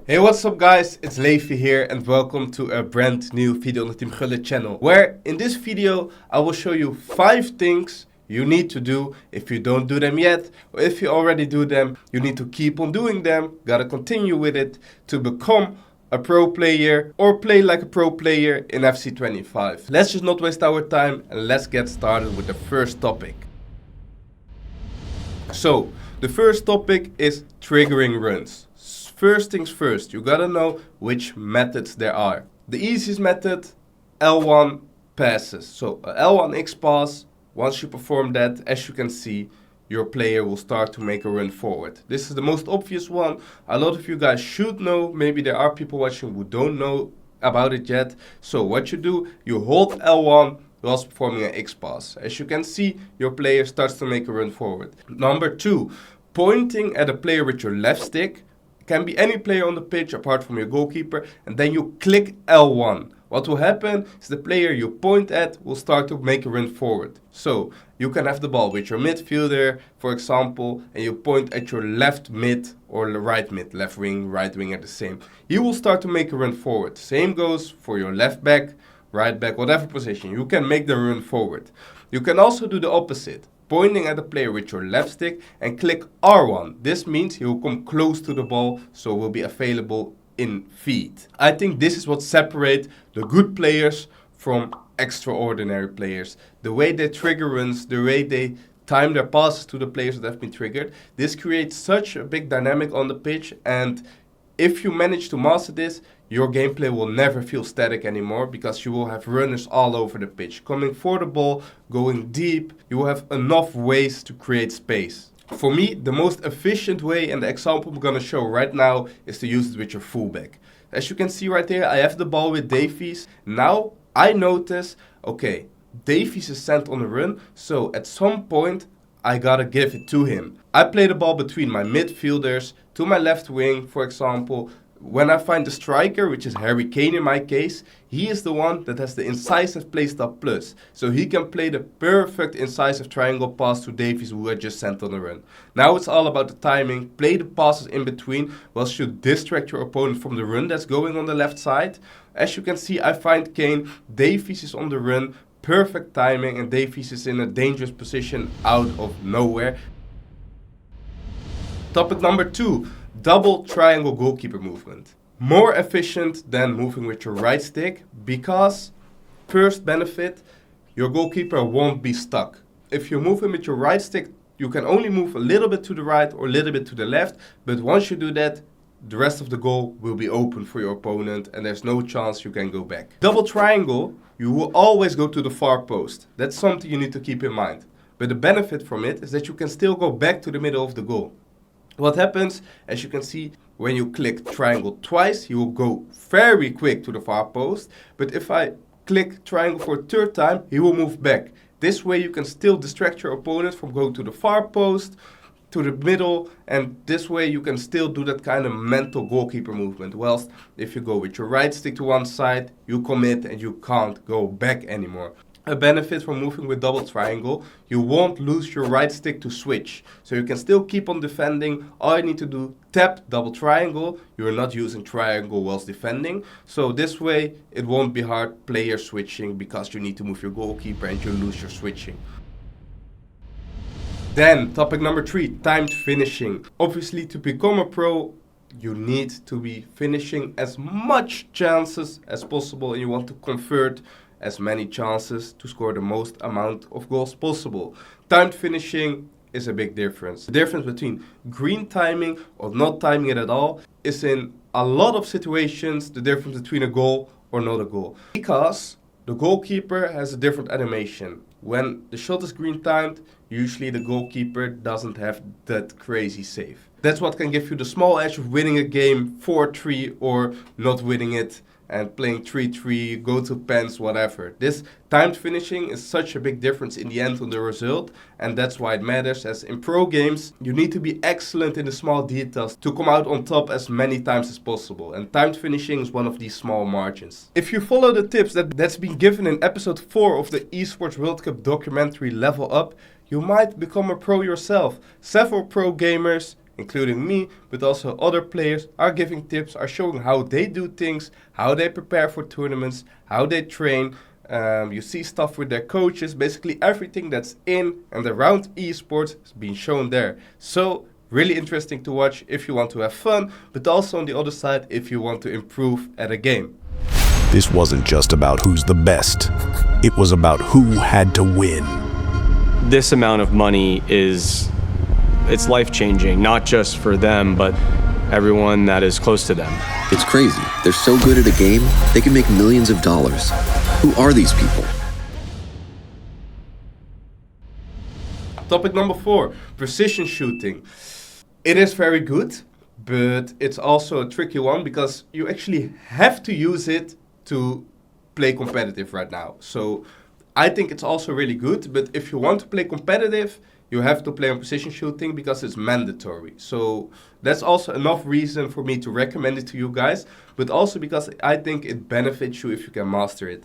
Hey, what's up guys, it's Levi here and welcome to a brand new video on the Team Gullit channel, where in this video I will show you 5 things you need to do. If you don't do them yet, or if you already do them, you need to keep on doing them, gotta continue with it to become a pro player or play like a pro player in FC 25. Let's just not waste our time and let's get started with the first topic. So, the first topic is triggering runs. First things first, you gotta know which methods there are. The easiest method, L1 passes. So a L1 X pass, once you perform that, as you can see, your player will start to make a run forward. This is the most obvious one. A lot of you guys should know. Maybe there are people watching who don't know about it yet. So what you do, you hold L1 whilst performing an X pass. As you can see, your player starts to make a run forward. Number 2, pointing at a player with your left stick. Can be any player on the pitch apart from your goalkeeper, and then you click L1. What will happen is the player you point at will start to make a run forward. So you can have the ball with your midfielder, for example, and you point at your left mid or right mid, left wing, right wing are the same. He will start to make a run forward. Same goes for your left back, right back, whatever position. You can make the run forward. You can also do the opposite. Pointing at the player with your left stick and click R1. This means he will come close to the ball, so will be available in feet. I think this is what separates the good players from extraordinary players. The way they trigger runs, the way they time their passes to the players that have been triggered. This creates such a big dynamic on the pitch, and if you manage to master this, your gameplay will never feel static anymore, because you will have runners all over the pitch, coming for the ball, going deep. You will have enough ways to create space. For me, the most efficient way, and the example I'm going to show right now, is to use it with your fullback. As you can see right here, I have the ball with Davies. Now I notice, okay, Davies is sent on a run, so at some point I gotta give it to him. I play the ball between my midfielders to my left wing, for example. When I find the striker, which is Harry Kane in my case, he is the one that has the incisive play stop plus. So he can play the perfect incisive triangle pass to Davies, who I just sent on the run. Now it's all about the timing. Play the passes in between, whilst you distract your opponent from the run that's going on the left side. As you can see, I find Kane, Davies is on the run, perfect timing, and Davies is in a dangerous position out of nowhere. Topic number 2. Double triangle goalkeeper movement. More efficient than moving with your right stick, because first benefit, your goalkeeper won't be stuck. If you're moving with your right stick, you can only move a little bit to the right or a little bit to the left, but once you do that, the rest of the goal will be open for your opponent and there's no chance you can go back. Double triangle, you will always go to the far post. That's something you need to keep in mind. But the benefit from it is that you can still go back to the middle of the goal. What happens, as you can see, when you click triangle twice, you will go very quick to the far post. But if I click triangle for a third time, he will move back. This way you can still distract your opponent from going to the far post, to the middle, and this way you can still do that kind of mental goalkeeper movement. Whilst if you go with your right stick to one side, you commit and you can't go back anymore. A benefit from moving with double triangle, you won't lose your right stick to switch. So you can still keep on defending. All you need to do, tap double triangle. You're not using triangle whilst defending. So this way it won't be hard player switching, because you need to move your goalkeeper and you lose your switching. Then topic number 3, timed finishing. Obviously, to become a pro, you need to be finishing as much chances as possible, and you want to convert as many chances to score the most amount of goals possible. Timed finishing is a big difference. The difference between green timing or not timing it at all is, in a lot of situations, the difference between a goal or not a goal. Because the goalkeeper has a different animation. When the shot is green timed, usually the goalkeeper doesn't have that crazy save. That's what can give you the small edge of winning a game 4-3 or not winning it and playing 3-3, go to pens, whatever. This timed finishing is such a big difference in the end on the result, and that's why it matters, as in pro games, you need to be excellent in the small details to come out on top as many times as possible, and timed finishing is one of these small margins. If you follow the tips that's been given in episode 4 of the Esports World Cup documentary Level Up, you might become a pro yourself. Several pro gamers including me, but also other players, are giving tips, are showing how they do things, how they prepare for tournaments, how they train. You see stuff with their coaches. Basically everything that's in and around esports is being shown there. So really interesting to watch if you want to have fun, but also on the other side if you want to improve at a game. This wasn't just about who's the best. It was about who had to win. This amount of money it's life-changing, not just for them, but everyone that is close to them. It's crazy. They're so good at a game, they can make millions of dollars. Who are these people? Topic number 4, precision shooting. It is very good, but it's also a tricky one because you actually have to use it to play competitive right now. So I think it's also really good, but if you want to play competitive, you have to play on precision shooting because it's mandatory. So that's also enough reason for me to recommend it to you guys, but also because I think it benefits you if you can master it.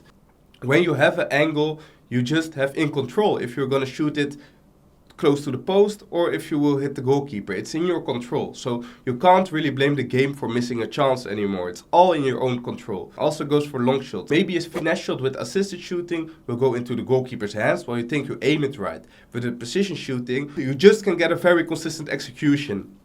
When you have an angle, you just have in control if you're going to shoot it close to the post or if you will hit the goalkeeper. It's in your control. So you can't really blame the game for missing a chance anymore. It's all in your own control. Also goes for long shots. Maybe a finesse shot with assisted shooting will go into the goalkeeper's hands while you think you aim it right. With the precision shooting, you just can get a very consistent execution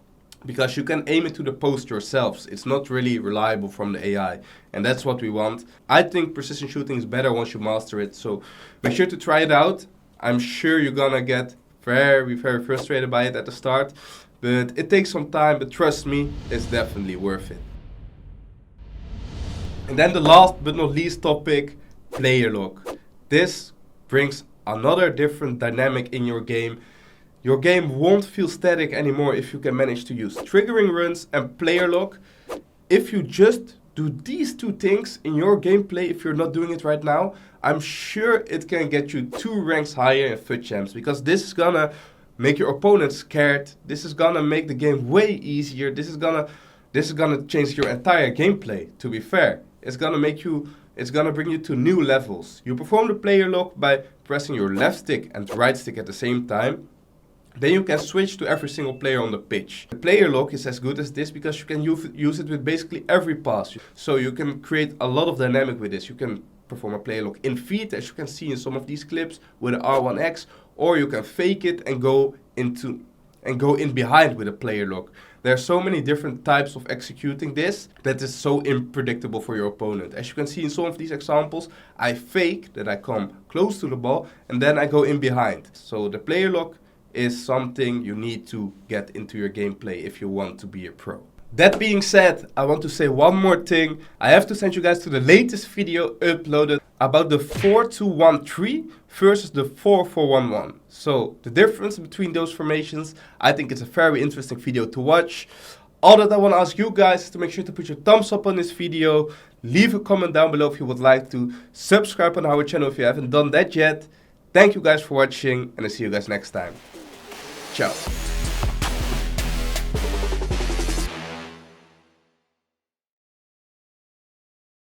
because you can aim it to the post yourselves. It's not really reliable from the AI, and that's what we want. I think precision shooting is better once you master it, so make sure to try it out. I'm sure you're gonna get very frustrated by it at the start, but it takes some time, but trust me, it's definitely worth it. And then the last but not least topic, player lock. This brings another different dynamic in your game. Your game won't feel static anymore if you can manage to use triggering runs and player lock. If you just do these two things in your gameplay, if you're not doing it right now, I'm sure it can get you 2 ranks higher in FUT Champs, because this is gonna make your opponent scared. This is gonna make the game way easier. This is gonna change your entire gameplay, to be fair. It's gonna bring you to new levels. You perform the player lock by pressing your left stick and right stick at the same time. Then you can switch to every single player on the pitch. The player lock is as good as this because you can use it with basically every pass. So you can create a lot of dynamic with this. You can perform a player lock in feet, as you can see in some of these clips with an R1X, or you can fake it and go in behind with a player lock. There are so many different types of executing this that is so unpredictable for your opponent. As you can see in some of these examples, I fake that I come close to the ball and then I go in behind. So the player lock is something you need to get into your gameplay if you want to be a pro. That being said, I want to say one more thing. I have to send you guys to the latest video uploaded about the 4-2-1-3 versus the 4-4-1-1. So the difference between those formations, I think it's a very interesting video to watch. All that I want to ask you guys is to make sure to put your thumbs up on this video, leave a comment down below if you would like to, subscribe on our channel if you haven't done that yet. Thank you guys for watching, and I'll see you guys next time. Ciao.